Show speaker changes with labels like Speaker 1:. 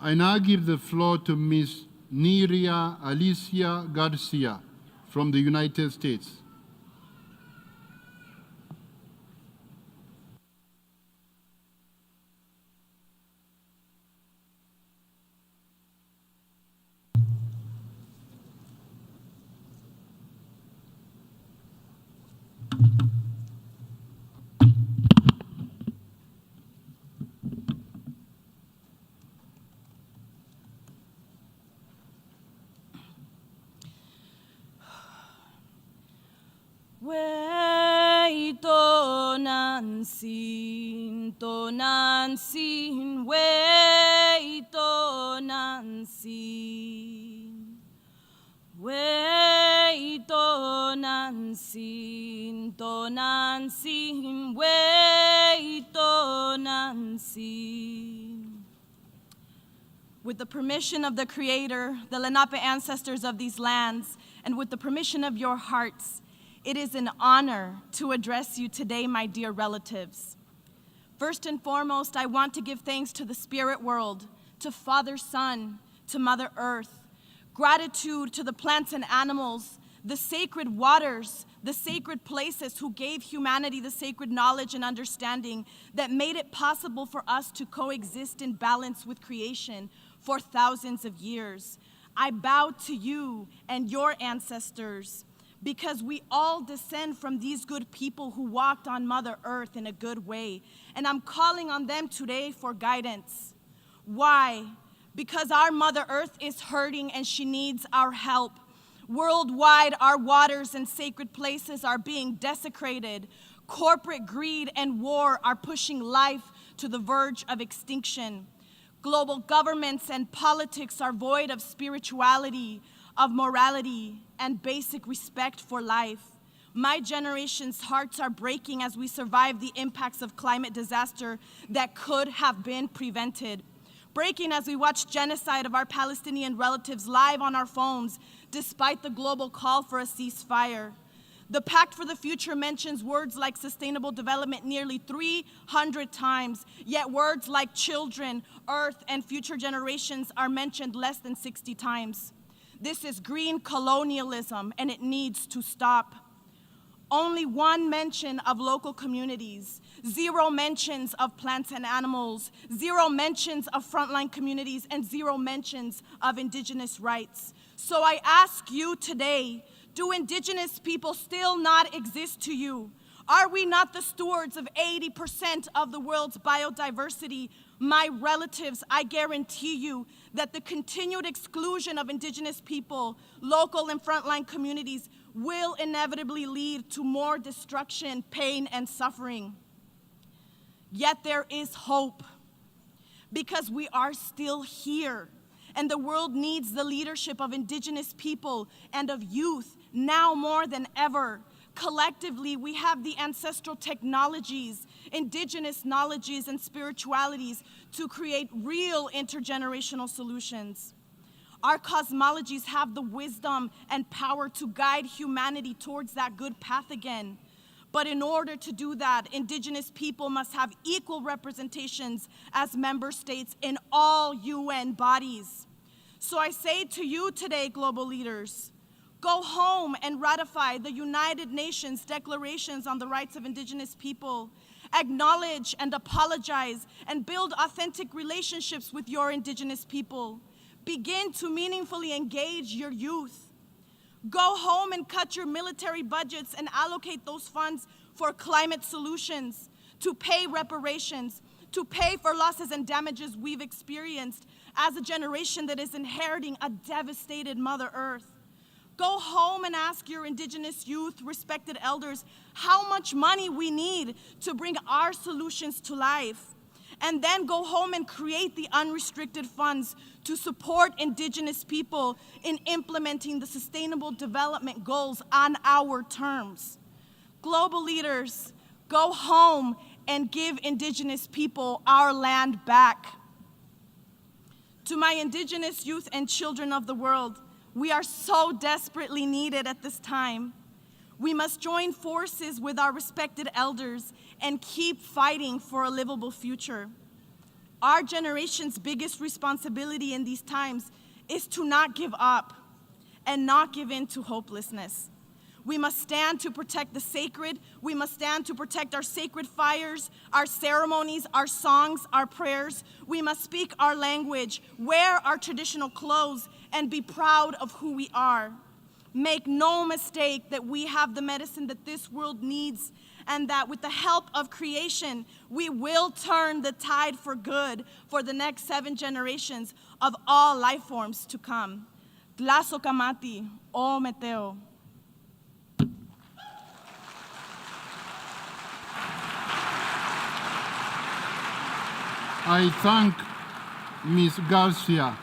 Speaker 1: I now give the floor to Ms. Niria Alicía Garcia from the United States.
Speaker 2: Tonansin, wey tonansin, wey tonansin, tonansin, wey tonansin. With the permission of the Creator, the Lenape ancestors of these lands, and with the permission of your hearts, it is an honor to address you today, my dear relatives. First and foremost, I want to give thanks to the spirit world, to Father Sun, to Mother Earth, gratitude to the plants and animals, the sacred waters, the sacred places who gave humanity the sacred knowledge and understanding that made it possible for us to coexist in balance with creation for thousands of years. I bow to you and your ancestors, because we all descend from these good people who walked on Mother Earth in a good way. And I'm calling on them today for guidance. Why? Because our Mother Earth is hurting and she needs our help. Worldwide, our waters and sacred places are being desecrated. Corporate greed and war are pushing life to the verge of extinction. Global governments and politics are void of spirituality, of morality, and basic respect for life. My generation's hearts are breaking as we survive the impacts of climate disaster that could have been prevented. Breaking as we watch genocide of our Palestinian relatives live on our phones, despite the global call for a ceasefire. The Pact for the Future mentions words like sustainable development nearly 300 times, yet words like children, earth, and future generations are mentioned less than 60 times. This is green colonialism, and it needs to stop. Only one mention of local communities, 0 mentions of plants and animals, 0 mentions of frontline communities, and 0 mentions of indigenous rights. So I ask you today, do indigenous people still not exist to you? Are we not the stewards of 80% of the world's biodiversity? My relatives, I guarantee you that the continued exclusion of indigenous people, local and frontline communities, will inevitably lead to more destruction, pain, and suffering. Yet there is hope, because we are still here, and the world needs the leadership of indigenous people and of youth now more than ever. Collectively, we have the ancestral technologies, indigenous knowledges, and spiritualities to create real intergenerational solutions. Our cosmologies have the wisdom and power to guide humanity towards that good path again. But in order to do that, indigenous people must have equal representations as member states in all UN bodies. So I say to you today, global leaders, go home and ratify the United Nations declarations on the rights of indigenous people. Acknowledge and apologize and build authentic relationships with your indigenous people. Begin to meaningfully engage your youth. Go home and cut your military budgets and allocate those funds for climate solutions, to pay reparations, to pay for losses and damages we've experienced as a generation that is inheriting a devastated Mother Earth. Go home and ask your indigenous youth, respected elders, how much money we need to bring our solutions to life. And then go home and create the unrestricted funds to support indigenous people in implementing the sustainable development goals on our terms. Global leaders, go home and give indigenous people our land back. To my indigenous youth and children of the world, we are so desperately needed at this time. We must join forces with our respected elders and keep fighting for a livable future. Our generation's biggest responsibility in these times is to not give up and not give in to hopelessness. We must stand to protect the sacred. We must stand to protect our sacred fires, our ceremonies, our songs, our prayers. We must speak our language, wear our traditional clothes, and be proud of who we are. Make no mistake that we have the medicine that this world needs, and that with the help of creation, we will turn the tide for good for the next 7 generations of all life forms to come. Tlazo kamati, o meteo.
Speaker 1: I thank Ms. Garcia